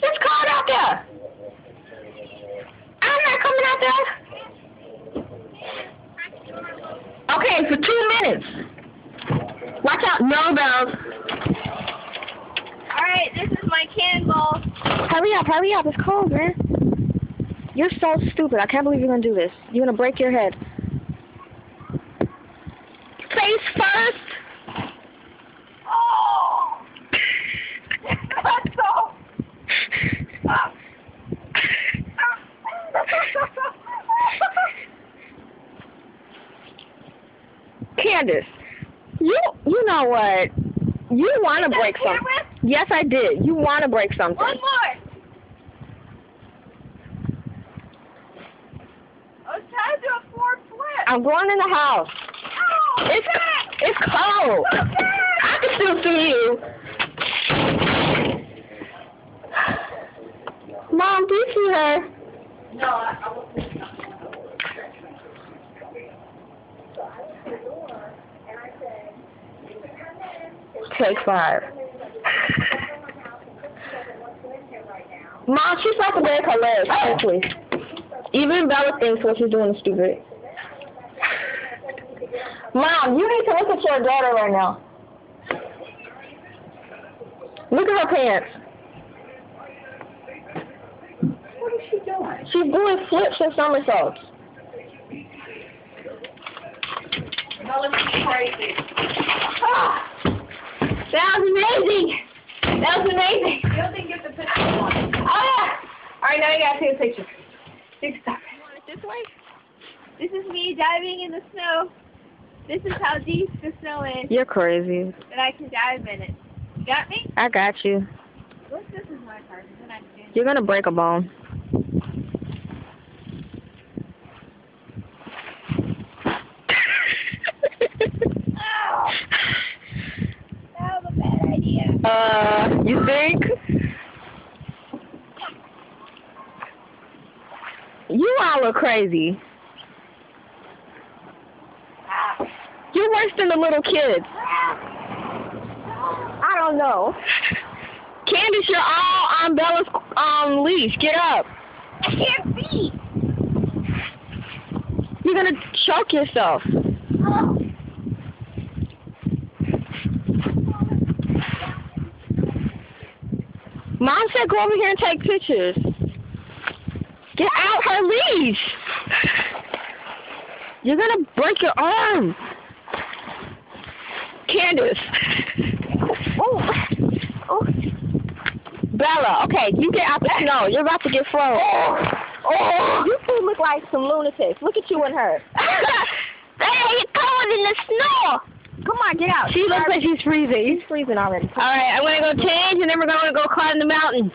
It's cold out there. I'm not coming out there. Okay, for 2 minutes. Watch out. No, Bells. Alright, this is my candle. Hurry up, hurry up. It's cold, man. You're so stupid. I can't believe you're going to do this. You're going to break your head. Face first. Oh! That's so... Candace, you know what? You want to break something. Yes, I did. You want to break something. One more. I was trying to do a forward flip. I'm going in the house. Oh, It's cold. I can still see you. Mom, do you see her? No, I won't. Take 5. Mom, she's about to break her leg, quickly. Even Bella thinks what she's doing is stupid. Mom, you need to look at your daughter right now. Look at her pants. What is she doing? She's doing flips and somersaults. No, let me be crazy. Ah, that was amazing. That was amazing. You don't think you have to put this on? Oh, yeah. Alright, now you gotta take a picture. Stop. You want it this way? This is me diving in the snow. This is how deep the snow is. You're crazy. And I can dive in it. You got me? I got you. What's this is my part? Then I can... You're going to break a bone. Oh! That was a bad idea. You think? You all are crazy. You're worse than the little kids. I don't know. Candace, you're all on Bella's leash. Get up. I can't see. You're going to choke yourself. Oh. Mom said go over here and take pictures. Get out her leash. You're going to break your arm. Candace. Oh. Bella, okay, you get out the snow. You're about to get frozen. Oh. You two look like some lunatics. Look at you and her. Hey, you're cold in the snow. Come on, get out. She looks like she's freezing. She's freezing already. All right, I'm going to go change, and then we're going to go climb the mountain.